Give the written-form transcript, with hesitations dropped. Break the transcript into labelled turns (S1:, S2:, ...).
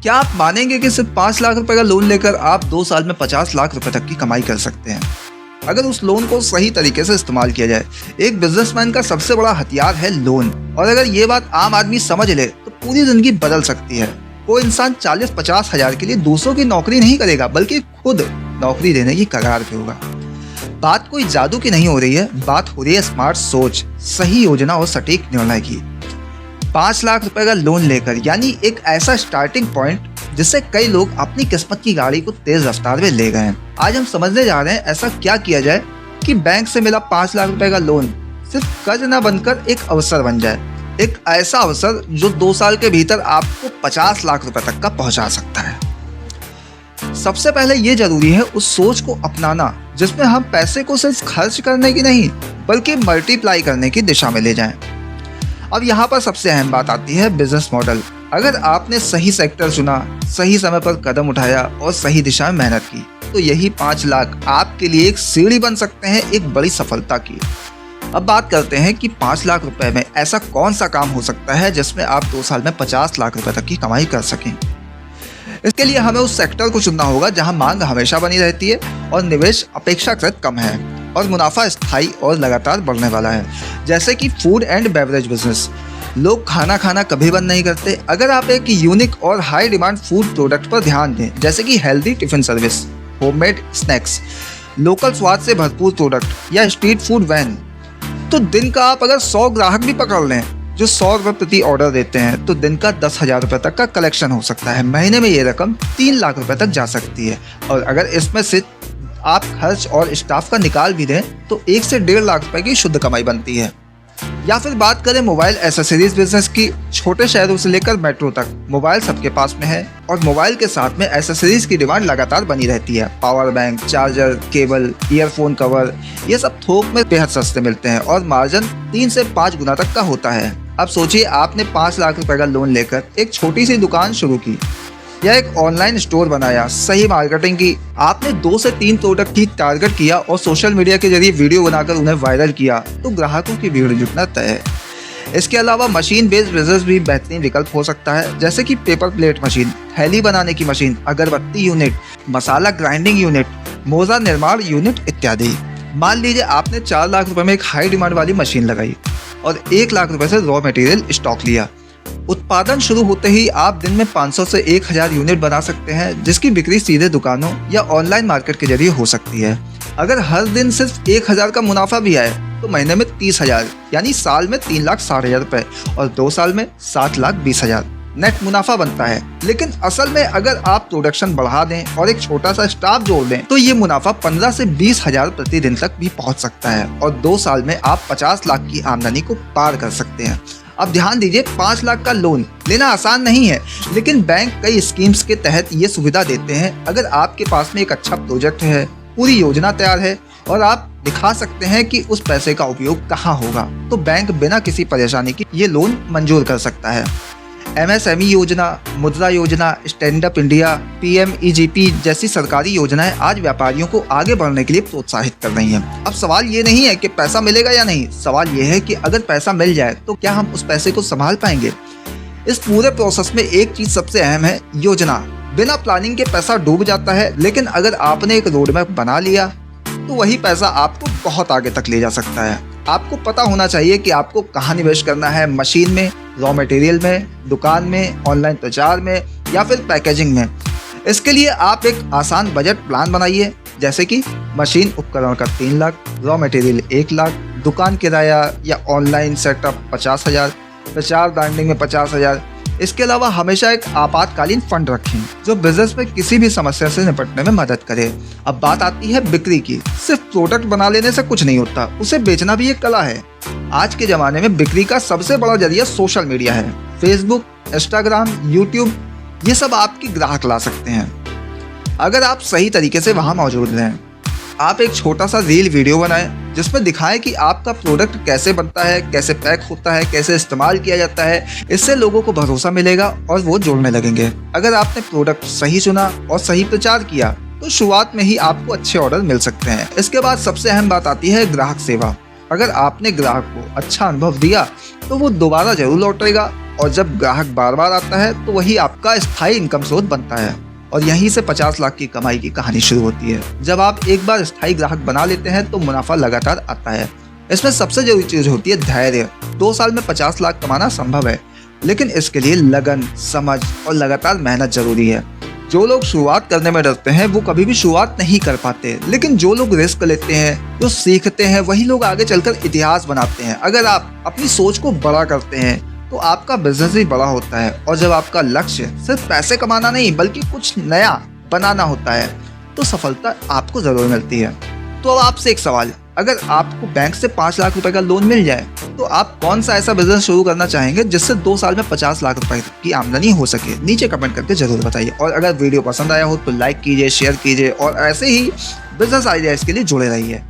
S1: क्या आप मानेंगे कि सिर्फ 5 लाख रुपए का लोन लेकर आप 2 साल में 50 लाख रुपए तक की कमाई कर सकते हैं, अगर उस लोन को सही तरीके से इस्तेमाल किया जाए। एक बिजनेसमैन का सबसे बड़ा हथियार है लोन, और अगर ये बात आम आदमी समझ ले तो पूरी जिंदगी बदल सकती है। कोई इंसान 40-50 हजार के लिए दूसरों की नौकरी नहीं करेगा, बल्कि खुद नौकरी देने की कगार पे होगा। बात कोई जादू की नहीं हो रही है, बात हो रही है स्मार्ट सोच, सही योजना और सटीक निर्णय की। 5 लाख रुपए का लोन लेकर, यानी एक ऐसा स्टार्टिंग पॉइंट जिससे कई लोग अपनी किस्मत की गाड़ी को तेज रफ्तार में ले गए हैं। आज हम समझने जा रहे हैं ऐसा क्या किया जाए कि बैंक से मिला 5 लाख रुपए का लोन सिर्फ कर्ज न बनकर एक अवसर बन जाए, एक ऐसा अवसर जो 2 साल के भीतर आपको 50 लाख रुपए तक का पहुंचा सकता है। सबसे पहले ये जरूरी है उस सोच को अपनाना जिसमें हम पैसे को सिर्फ खर्च करने की नहीं बल्कि मल्टीप्लाई करने की दिशा में ले जाएं। अब यहाँ पर सबसे अहम बात आती है बिजनेस मॉडल। अगर आपने सही सेक्टर चुना, सही समय पर कदम उठाया और सही दिशा में मेहनत की, तो यही 5 लाख आपके लिए एक सीढ़ी बन सकते हैं एक बड़ी सफलता की। अब बात करते हैं कि 5 लाख रुपए में ऐसा कौन सा काम हो सकता है जिसमें आप 2 साल में 50 लाख रुपए तक की कमाई कर सकें। इसके लिए हमें उस सेक्टर को चुनना होगा जहां मांग हमेशा बनी रहती है और निवेश अपेक्षाकृत कम है और मुनाफा स्थायी और लगातार बढ़ने वाला है, जैसे कि फूड एंड बेवरेज बिजनेस। लोग खाना खाना कभी बंद नहीं करते। अगर आप एक यूनिक और हाई डिमांड फूड प्रोडक्ट पर ध्यान दें, जैसे कि healthy tiffin service, homemade snacks, local स्वाद से भरपूर प्रोडक्ट या स्ट्रीट फूड वैन, तो दिन का आप अगर 100 ग्राहक भी पकड़ लें जो 100 रुपये प्रति ऑर्डर देते हैं, तो दिन का 10,000 रुपये तक का कलेक्शन हो सकता है। महीने में ये रकम 3 लाख रुपए तक जा सकती है, और अगर इसमें से आप खर्च और स्टाफ का निकाल भी दें तो 1 से 1.5 लाख रुपए की शुद्ध कमाई बनती है। या फिर बात करें मोबाइल एसेसरीज बिजनेस की, छोटे शहरों से लेकर मेट्रो तक मोबाइल सबके पास में है और मोबाइल के साथ में एसेसरीज की डिमांड लगातार बनी रहती है। Power bank, charger, cable, earphone cover, ये सब थोक में बेहद सस्ते मिलते हैं और मार्जिन 3 से 5 गुना तक का होता है। अब सोचिए, आपने 5 लाख रुपए का लोन लेकर एक छोटी सी दुकान शुरू की या एक ऑनलाइन स्टोर बनाया, सही मार्केटिंग की, आपने 2 से 3 प्रोडक्ट की टारगेट किया और सोशल मीडिया के जरिए वीडियो बनाकर उन्हें वायरल किया, तो ग्राहकों की भीड़ जुटना तय है। इसके अलावा मशीन बेस्ड बिजनेस भी बेहतरीन विकल्प हो सकता है, जैसे कि पेपर प्लेट मशीन, थैली बनाने की मशीन, अगरबत्ती यूनिट, मसाला ग्राइंडिंग यूनिट, मोजा निर्माण यूनिट इत्यादि। मान लीजिए आपने 4 लाख रुपए में एक हाई डिमांड वाली मशीन लगाई और 1 लाख रुपए से रॉ मटेरियल स्टॉक लिया। उत्पादन शुरू होते ही आप दिन में 500 से 1000 यूनिट बना सकते हैं, जिसकी बिक्री सीधे दुकानों या ऑनलाइन मार्केट के जरिए हो सकती है। अगर हर दिन सिर्फ 1000 का मुनाफा भी आए तो महीने में 30,000, यानी साल में 3,60,000 रुपए और 2 साल में 7,20,000 नेट मुनाफा बनता है। लेकिन असल में अगर आप प्रोडक्शन बढ़ा दें और एक छोटा सा स्टाफ जोड़ दें तो ये मुनाफा 15 से 20,000 प्रतिदिन तक भी पहुंच सकता है और 2 साल में आप 50 लाख की आमदनी को पार कर सकते हैं। अब ध्यान दीजिए, 5 लाख का लोन लेना आसान नहीं है, लेकिन बैंक कई स्कीम्स के तहत ये सुविधा देते हैं। अगर आपके पास में एक अच्छा प्रोजेक्ट है, पूरी योजना तैयार है और आप दिखा सकते हैं कि उस पैसे का उपयोग कहाँ होगा, तो बैंक बिना किसी परेशानी की ये लोन मंजूर कर सकता है। MSME योजना, मुद्रा योजना, स्टैंड अप इंडिया, PMEGP जैसी सरकारी योजनाएं आज व्यापारियों को आगे बढ़ने के लिए प्रोत्साहित कर रही हैं। अब सवाल ये नहीं है कि पैसा मिलेगा या नहीं, सवाल ये है कि अगर पैसा मिल जाए तो क्या हम उस पैसे को संभाल पाएंगे। इस पूरे प्रोसेस में एक चीज सबसे अहम है, योजना। बिना प्लानिंग के पैसा डूब जाता है, लेकिन अगर आपने एक रोड मैप बना लिया तो वही पैसा आपको बहुत आगे तक ले जा सकता है। आपको पता होना चाहिए कि आपको कहाँ निवेश करना है, मशीन में, रॉ मटेरियल में, दुकान में, ऑनलाइन प्रचार में या फिर पैकेजिंग में। इसके लिए आप एक आसान बजट प्लान बनाइए, जैसे कि मशीन उपकरण का 3 लाख, रॉ मटेरियल 1 लाख, दुकान किराया या ऑनलाइन सेटअप 50,000, प्रचार ब्रांडिंग में 50,000। इसके अलावा हमेशा एक आपातकालीन फंड रखें जो बिजनेस में किसी भी समस्या से निपटने में मदद करे। अब बात आती है बिक्री की। सिर्फ प्रोडक्ट बना लेने से कुछ नहीं होता, उसे बेचना भी एक कला है। आज के जमाने में बिक्री का सबसे बड़ा जरिया सोशल मीडिया है। फेसबुक, इंस्टाग्राम, यूट्यूब, ये सब आपकी ग्राहक ला सकते हैं अगर आप सही तरीके से वहां मौजूद रहें। आप एक छोटा सा रील वीडियो बनाएं जिसमें दिखाएं कि आपका प्रोडक्ट कैसे बनता है, कैसे पैक होता है, कैसे इस्तेमाल किया जाता है। इससे लोगों को भरोसा मिलेगा और वो जुड़ने लगेंगे। अगर आपने प्रोडक्ट सही चुना और सही प्रचार किया तो शुरुआत में ही आपको अच्छे ऑर्डर मिल सकते हैं। इसके बाद सबसे अहम बात आती है ग्राहक सेवा। अगर आपने ग्राहक को अच्छा अनुभव दिया तो वो दोबारा जरूर लौटेगा और जब ग्राहक बार बार आता है तो वही आपका स्थायी इनकम स्रोत बनता है। और यहीं से 50 लाख की कमाई की कहानी शुरू होती है। जब आप एक बार स्थायी ग्राहक बना लेते हैं तो मुनाफा लगातार आता है। इसमें सबसे जरूरी चीज होती है धैर्य। 2 साल में 50 लाख कमाना संभव है, लेकिन इसके लिए लगन, समझ और लगातार मेहनत जरूरी है। जो लोग शुरुआत करने में डरते हैं वो कभी भी शुरुआत नहीं कर पाते, लेकिन जो लोग रिस्क लेते हैं, जो सीखते हैं, वही लोग आगे चलकर इतिहास बनाते हैं। अगर आप अपनी सोच को बड़ा करते हैं तो आपका बिजनेस भी बड़ा होता है। और जब आपका लक्ष्य सिर्फ पैसे कमाना नहीं बल्कि कुछ नया बनाना होता है तो सफलता आपको जरूर मिलती है। तो अब आपसे एक सवाल, अगर आपको बैंक से 5 लाख रुपए का लोन मिल जाए तो आप कौन सा ऐसा बिजनेस शुरू करना चाहेंगे जिससे 2 साल में 50 लाख रुपए की आमदनी हो सके? नीचे कमेंट करके जरूर बताइए। और अगर वीडियो पसंद आया हो तो लाइक कीजिए, शेयर कीजिए और ऐसे ही बिजनेस आइडियाज के लिए जुड़े रहिए।